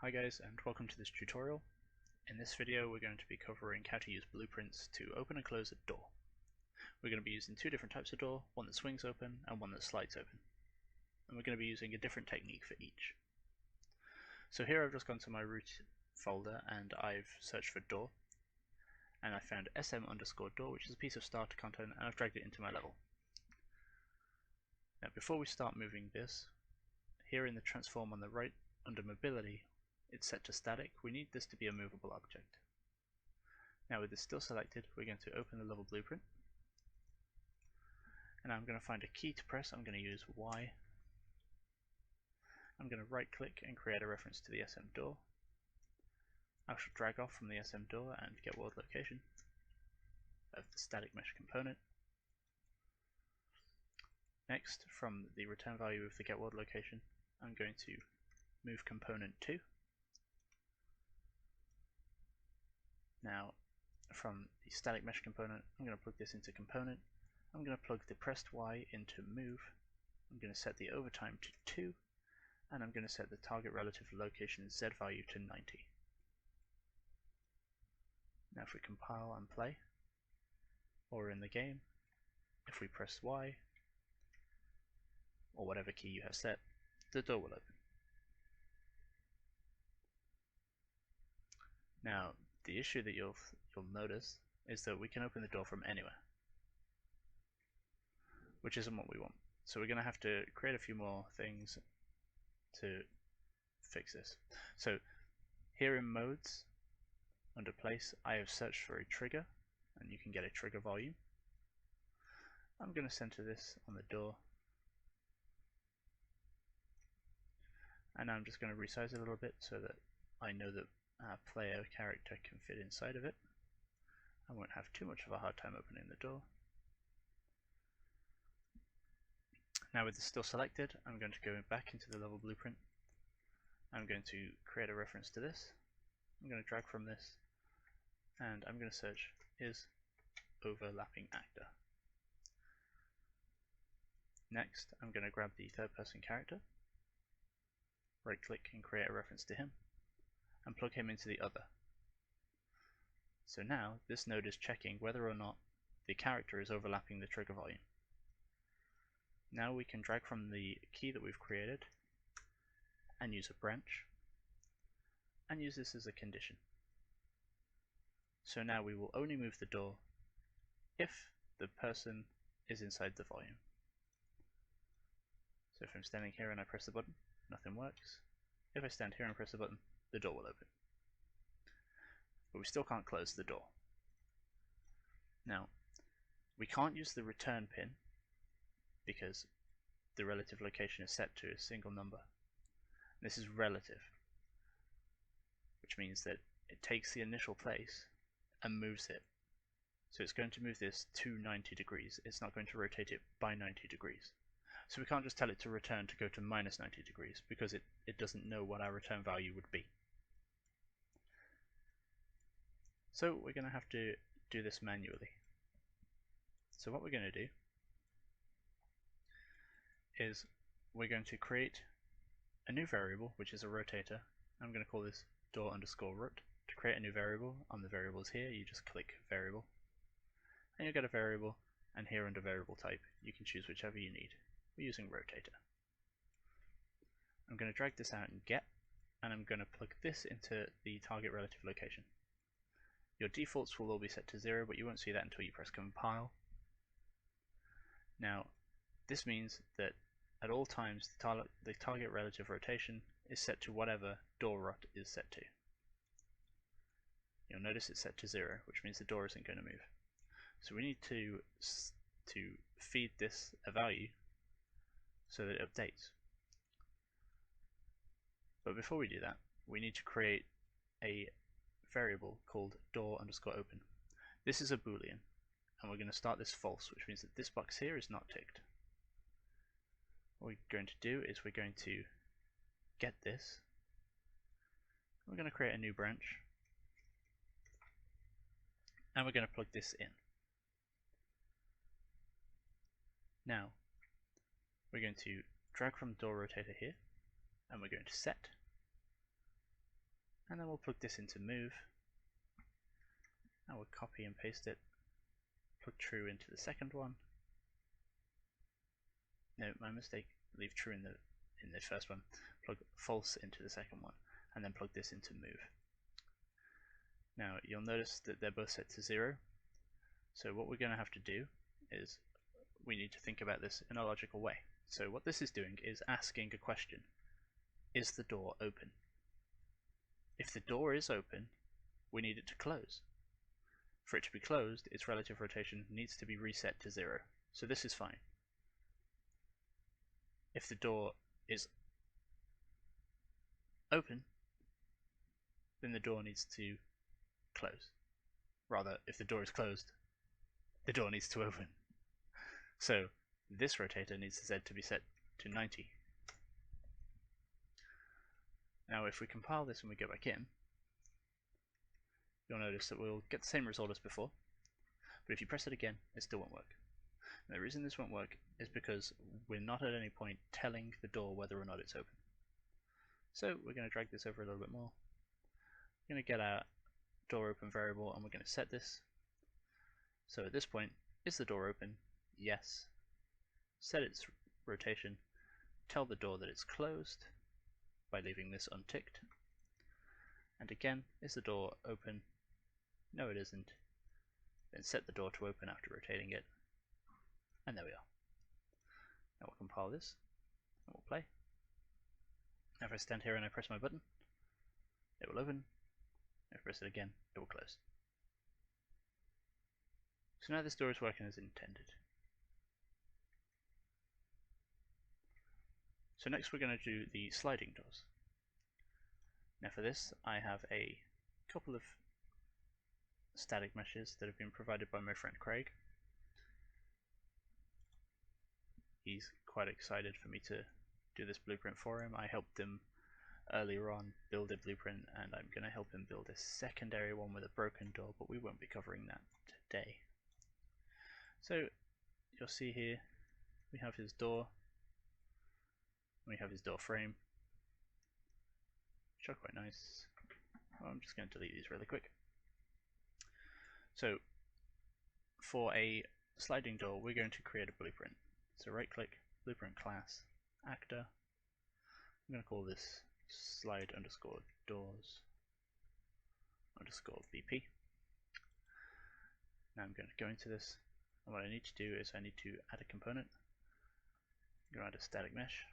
Hi guys, and welcome to this tutorial. In this video we're going to be covering how to use blueprints to open and close a door. We're going to be using two different types of door, one that swings open and one that slides open. And we're going to be using a different technique for each. So here I've just gone to my root folder and I've searched for door. And I found sm_door, which is a piece of starter content, and I've dragged it into my level. Now before we start moving this, here in the transform on the right under mobility, it's set to static. We need this to be a movable object. Now with this still selected, we're going to open the level blueprint. And I'm going to find a key to press. I'm going to use Y. I'm going to right click and create a reference to the SM door. I shall drag off from the SM door and get world location of the static mesh component. Next, from the return value of the get world location, I'm going to move component 2. Now, from the static mesh component, I'm going to plug this into component. I'm going to plug the pressed Y into move. I'm going to set the overtime to 2, and I'm going to set the target relative location Z value to 90. Now if we compile and play, or in the game, if we press Y, or whatever key you have set, the door will open. Now, the issue that you'll notice is that we can open the door from anywhere, which isn't what we want. So we're going to have to create a few more things to fix this. So here in modes, under place, I have searched for a trigger, and you can get a trigger volume. I'm going to center this on the door, and I'm just going to resize it a little bit so that I know that our player character can fit inside of it. I won't have too much of a hard time opening the door. Now with this still selected, I'm going to go back into the level blueprint. I'm going to create a reference to this. I'm going to drag from this, and I'm going to search is overlapping actor. Next, I'm going to grab the third person character, right click and create a reference to him, and plug him into the other. So now this node is checking whether or not the character is overlapping the trigger volume. Now we can drag from the key that we've created and use a branch and use this as a condition. So now we will only move the door if the person is inside the volume. So if I'm standing here and I press the button, nothing works. If I stand here and press the button, the door will open. But we still can't close the door. Now, we can't use the return pin because the relative location is set to a single number. This is relative, which means that it takes the initial place and moves it. So it's going to move this to 90 degrees. It's not going to rotate it by 90 degrees. So we can't just tell it to return to go to minus 90 degrees because it doesn't know what our return value would be. So we're going to have to do this manually. So what we're going to do is we're going to create a new variable, which is a rotator. I'm going to call this door_rot. To create a new variable, on the variables here, you just click variable, and you'll get a variable, and here under variable type, you can choose whichever you need. We're using rotator. I'm going to drag this out and get, and I'm going to plug this into the target relative location. Your defaults will all be set to 0, but you won't see that until you press compile. Now, this means that at all times the target relative rotation is set to whatever door rot is set to. You'll notice it's set to 0, which means the door isn't going to move. So we need to feed this a value so that it updates. But before we do that, we need to create a variable called door_open. This is a boolean, and we're going to start this false, which means that this box here is not ticked. What we're going to do is we're going to get this. We're going to create a new branch, and we're going to plug this in. Now we're going to drag from door rotator here, and we're going to set and then we'll plug this into move. Now we'll copy and paste it, plug true into the second one. No, my mistake, leave true in the first one, plug false into the second one, and then plug this into move. Now you'll notice that they're both set to 0, so what we're going to have to do is we need to think about this in a logical way. So what this is doing is asking a question. Is the door open? If the door is open, we need it to close. For it to be closed, its relative rotation needs to be reset to 0, so this is fine. If the door is open, then the door needs to close. Rather, if the door is closed, the door needs to open. So this rotator needs the Z to be set to 90. Now if we compile this and we go back in, you'll notice that we'll get the same result as before, but if you press it again, it still won't work. And the reason this won't work is because we're not at any point telling the door whether or not it's open. So we're going to drag this over a little bit more. We're going to get our door open variable and we're going to set this. So at this point, is the door open? Yes. Set its rotation, tell the door that it's closed by leaving this unticked. And again, is the door open? No, it isn't. Then set the door to open after rotating it. And there we are. Now we'll compile this and we'll play. Now if I stand here and I press my button, it will open. If I press it again, it will close. So now this door is working as intended. So next we're going to do the sliding doors. Now for this I have a couple of static meshes that have been provided by my friend Craig. He's quite excited for me to do this blueprint for him. I helped him earlier on build a blueprint and I'm going to help him build a secondary one with a broken door, but we won't be covering that today. So you'll see here we have his door, we have his door frame, which are quite nice. Well, I'm just going to delete these really quick. So for a sliding door we're going to create a blueprint. So right click, blueprint class, actor. I'm going to call this slide underscore doors underscore BP. Now I'm going to go into this, and what I need to do is I need to add a component. I'm going to add a static mesh.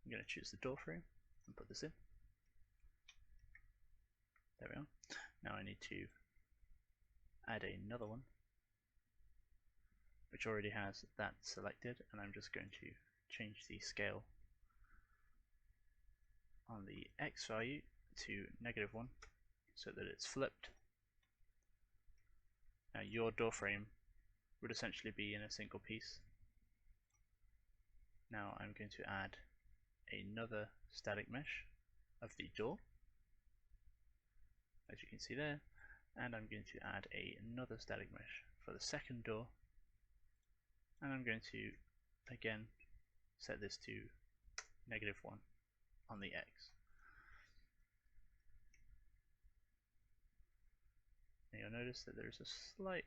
I'm going to choose the door frame and put this in. There we are. Now I need to add another one which already has that selected, and I'm just going to change the scale on the X value to -1 so that it's flipped. Now your door frame would essentially be in a single piece. Now I'm going to add another static mesh of the door, as you can see there, and I'm going to add another static mesh for the second door, and I'm going to again set this to -1 on the X. And you'll notice that there's a slight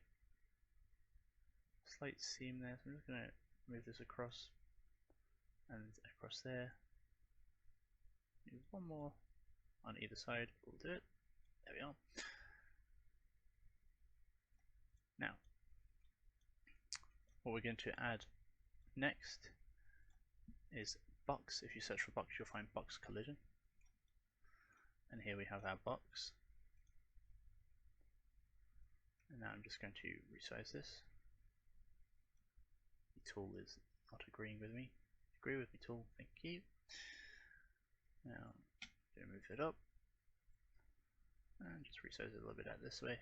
seam there, so I'm just going to move this across and across there. Use one more on either side, we'll do it. There we are. Now, what we're going to add next is box. If you search for box, you'll find box collision. And here we have our box. And now I'm just going to resize this. The tool is not agreeing with me. Agree with me, tool, thank you. Now, I'm going to move it up and just resize it a little bit out this way.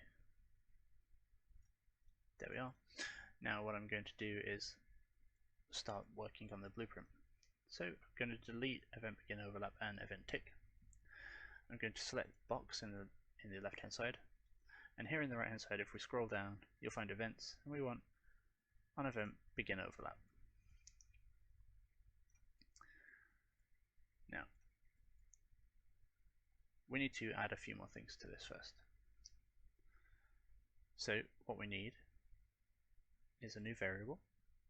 There we are. Now what I'm going to do is start working on the blueprint. So I'm going to delete event begin overlap and event tick. I'm going to select box in the left hand side, and here in the right hand side, if we scroll down, you'll find events, and we want on event begin overlap. Now we need to add a few more things to this first. So what we need is a new variable,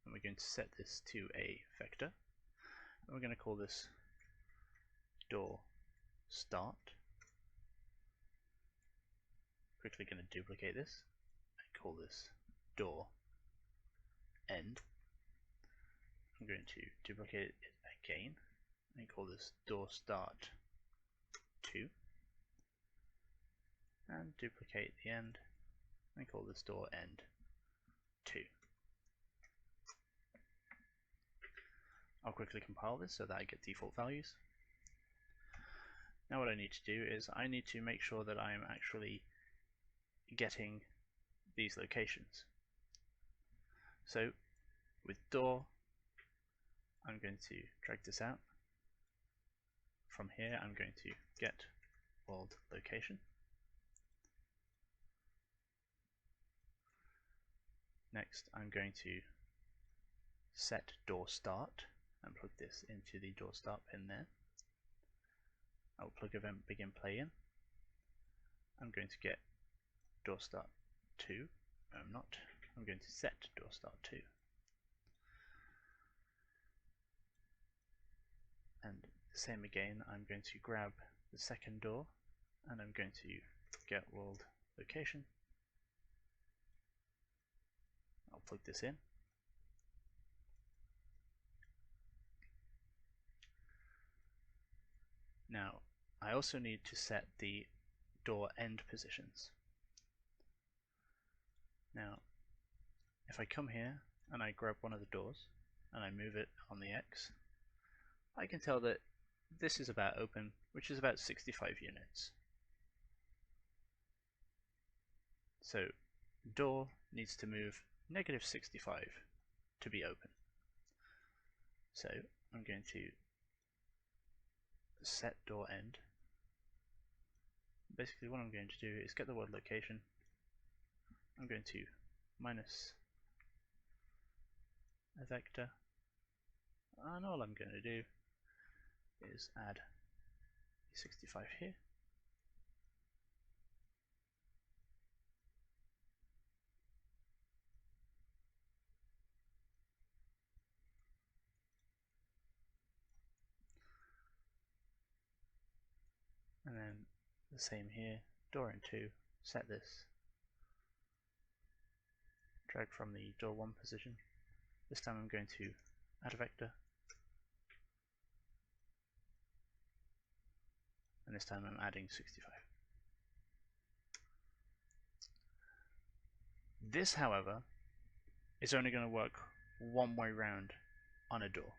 and we're going to set this to a vector, and we're going to call this door start. Quickly going to duplicate this and call this door end. I'm going to duplicate it again and call this door start 2, and duplicate the end and call this door end 2. I'll quickly compile this so that I get default values. Now what I need to do is I need to make sure that I am actually getting these locations. So with door, I'm going to drag this out. From here I'm going to get world location. Next I'm going to set door start and plug this into the door start pin there. I'll plug event begin play in. I'm going to get door start 2. No, I'm not. I'm going to set door start 2. And the same again, I'm going to grab the second door and I'm going to get world location. I'll plug this in. Now I also need to set the door end positions. Now if I come here and I grab one of the doors and I move it on the X, I can tell that this is about open, which is about 65 units. So door needs to move -65 to be open. So I'm going to set door end. Basically what I'm going to do is get the world location. I'm going to minus a vector, and all I'm going to do is add 65 here. And then the same here, door in 2, set this, drag from the door 1 position. This time I'm going to add a vector, and this time I'm adding 65. This, however, is only going to work one way round on a door.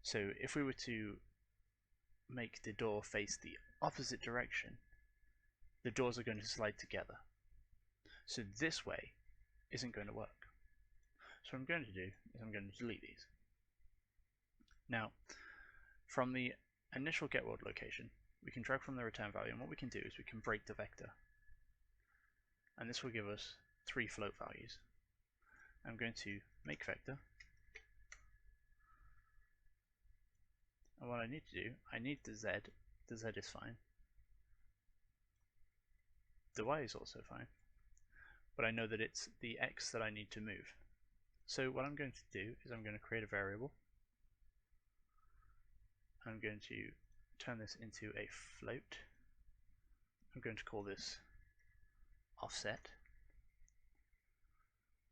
So if we were to make the door face the opposite direction, the doors are going to slide together. So this way isn't going to work. So what I'm going to do is I'm going to delete these. Now, from the initial get world location, we can drag from the return value, and what we can do is we can break the vector. And this will give us 3 float values. I'm going to make vector. And what I need to do, I need the Z. The Z is fine. The Y is also fine. But I know that it's the X that I need to move. So what I'm going to do is I'm going to create a variable. I'm going to turn this into a float. I'm going to call this offset.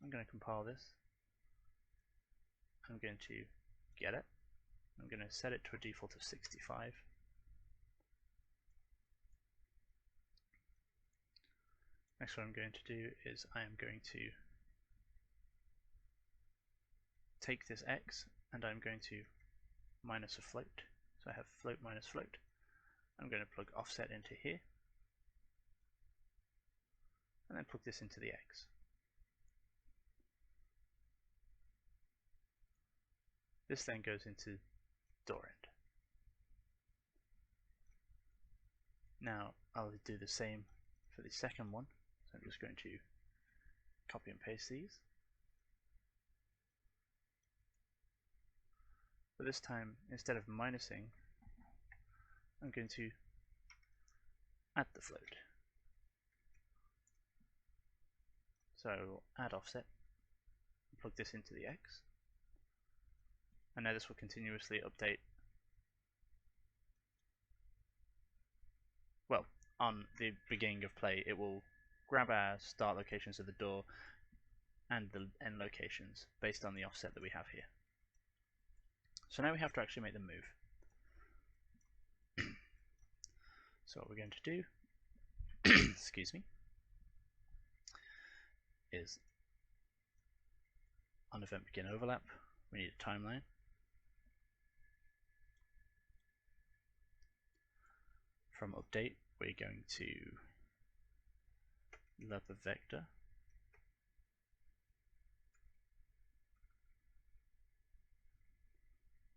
I'm going to compile this. I'm going to get it. I'm going to set it to a default of 65. Next, what I'm going to do is I am going to take this X and I'm going to minus a float. So I have float minus float. I'm going to plug offset into here and then plug this into the X. This then goes into door end. Now I'll do the same for the second one. So I'm just going to copy and paste these. But this time, instead of minusing, I'm going to add the float. So add offset, plug this into the X, and now this will continuously update. Well, on the beginning of play, it will grab our start locations of the door and the end locations based on the offset that we have here. So now we have to actually make them move. So what we're going to do, excuse me, is on event begin overlap, we need a timeline. From update, we're going to lerp a vector.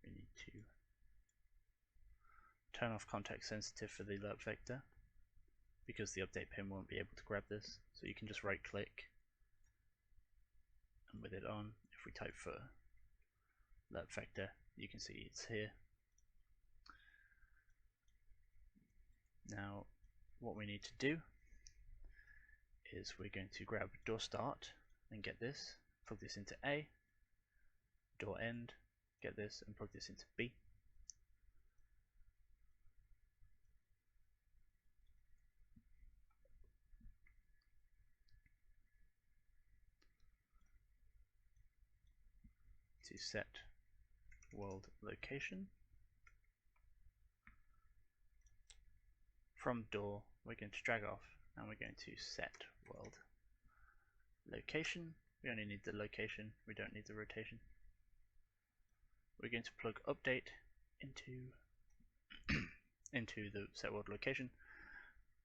We need to turn off context sensitive for the lerp vector because the update pin won't be able to grab this. So you can just right click and with it on, if we type for lerp vector, you can see it's here. Now what we need to do is we're going to grab door start and get this, plug this into A, door end, get this and plug this into B. To set world location. From door, we're going to drag off and we're going to set world location. We only need the location, we don't need the rotation. We're going to plug update into into the set world location.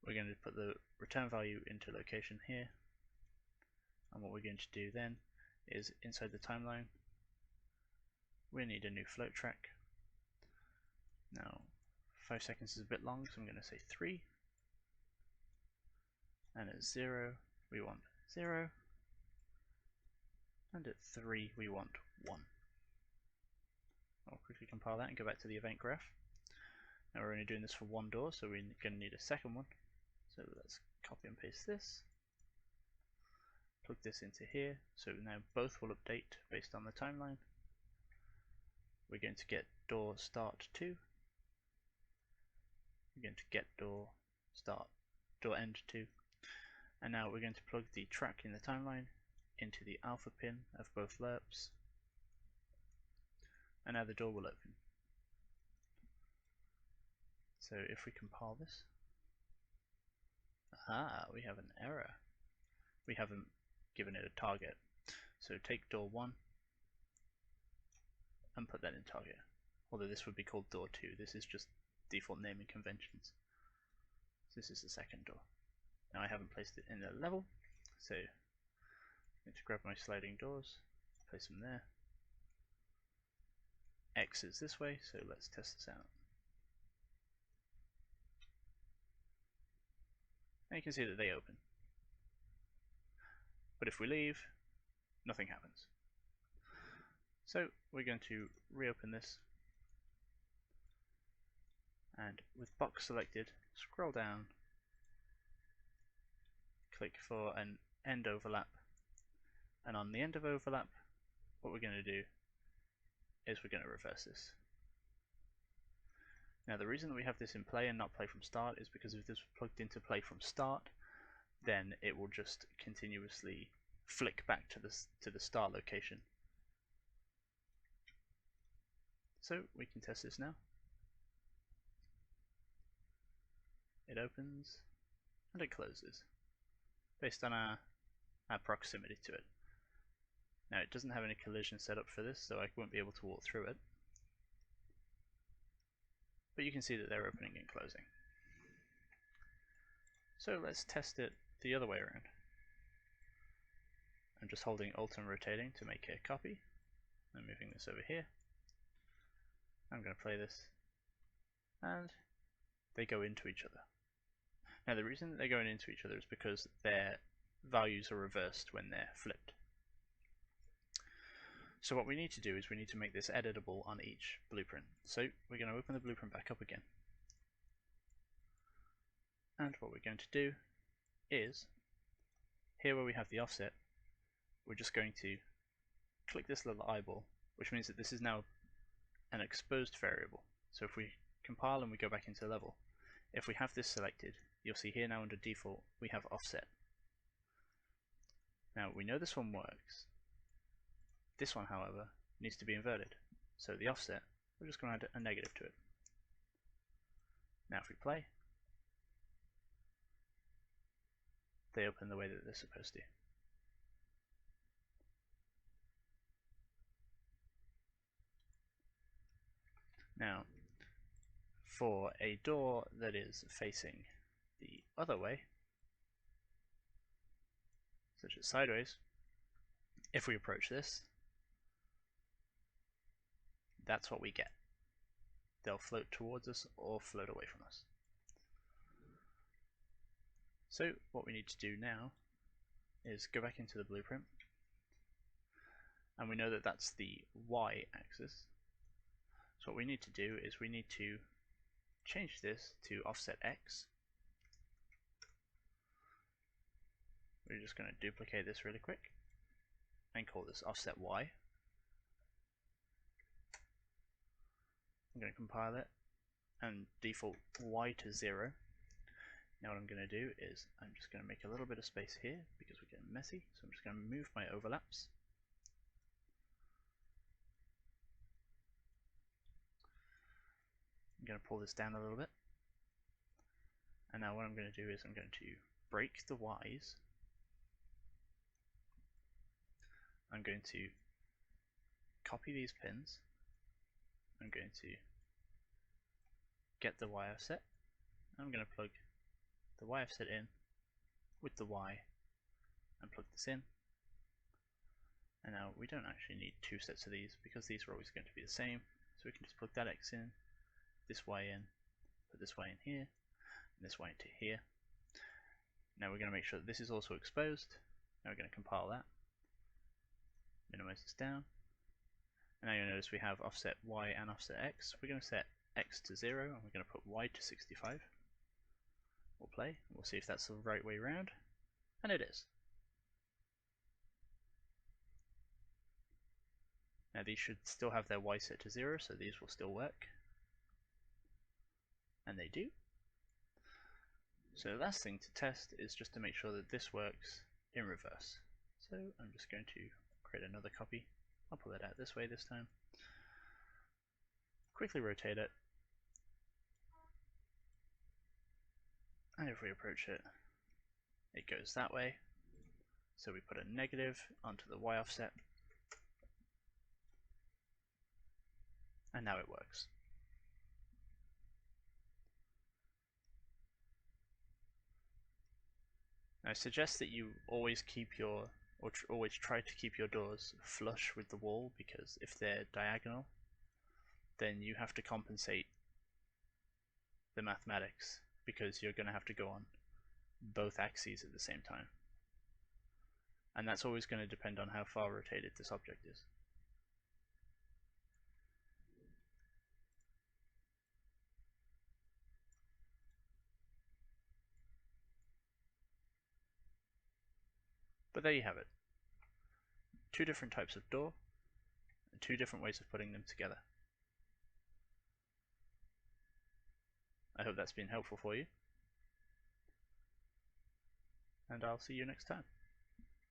We're going to put the return value into location here, and what we're going to do then is inside the timeline we need a new float track. Now 5 seconds is a bit long, so I'm going to say 3, and at 0 we want 0, and at 3 we want 1. I'll quickly compile that and go back to the event graph. Now we're only doing this for one door, so we're going to need a second one. So let's copy and paste this, plug this into here, so now both will update based on the timeline. We're going to get door start 2, we're going to get door end 2, and now we're going to plug the track in the timeline into the alpha pin of both lerps, and now the door will open. So if we compile this, we have an error. We haven't given it a target. So take door 1 and put that in target. Although this would be called door 2. This is just default naming conventions. So this is the second door. Now I haven't placed it in the level, so I'm going to grab my sliding doors, place them there. X is this way, so let's test this out. And you can see that they open. But if we leave, nothing happens. So we're going to reopen this, and with box selected, scroll down, click for an end overlap, and on the end of overlap, what we're going to do is we're going to reverse this. Now the reason that we have this in play and not play from start is because if this was plugged into play from start, then it will just continuously flick back to the start location. So we can test this now. It opens and it closes based on our proximity to it. Now it doesn't have any collision set up for this, so I won't be able to walk through it. But you can see that they're opening and closing. So let's test it the other way around. I'm just holding Alt and rotating to make a copy. I'm moving this over here. I'm going to play this, and they go into each other. Now the reason that they're going into each other is because their values are reversed when they're flipped. So what we need to do is we need to make this editable on each blueprint. So we're going to open the blueprint back up again. And around, what we're going to do is, here where we have the offset, we're just going to click this little eyeball, which means that this is now an exposed variable. So if we compile and we go back into level, if we have this selected, you'll see here now under default we have offset. Now we know this one works. This one, however, needs to be inverted. So the offset, we're just going to add a negative to it. Now if we play, they open the way that they're supposed to. Now, for a door that is facing the other way, such as sideways, if we approach this, that's what we get. They'll float towards us or float away from us. So what we need to do now is go back into the blueprint, and we know that that's the Y axis. So what we need to do is we need to change this to offset X. We're just going to duplicate this really quick and call this offset Y. I'm going to compile it and default Y to 0. Now what I'm going to do is I'm just going to make a little bit of space here because we're getting messy, so I'm just going to move my overlaps. I'm going to pull this down a little bit, and now what I'm going to do is I'm going to break the Y's. I'm going to copy these pins. I'm going to get the Y offset. I'm going to plug the Y offset in with the Y and plug this in. And now we don't actually need two sets of these because these are always going to be the same, so we can just plug that X in, this Y in, put this Y in here, and this Y into here. Now we're going to make sure that this is also exposed. Now we're going to compile that, minimize this down, and now you'll notice we have offset Y and offset X. We're going to set X to 0 and we're going to put Y to 65. We'll play, and we'll see if that's the right way around, and it is. Now these should still have their Y set to 0, so these will still work. And they do. So the last thing to test is just to make sure that this works in reverse. So I'm just going to create another copy. I'll pull it out this way this time. Quickly rotate it. And if we approach it, it goes that way. So we put a negative onto the Y offset. And now it works. I suggest that you always keep your, or always try to keep your doors flush with the wall, because if they're diagonal, then you have to compensate the mathematics, because you're going to have to go on both axes at the same time. And that's always going to depend on how far rotated this object is. But there you have it. Two different types of door, and two different ways of putting them together. I hope that's been helpful for you, and I'll see you next time.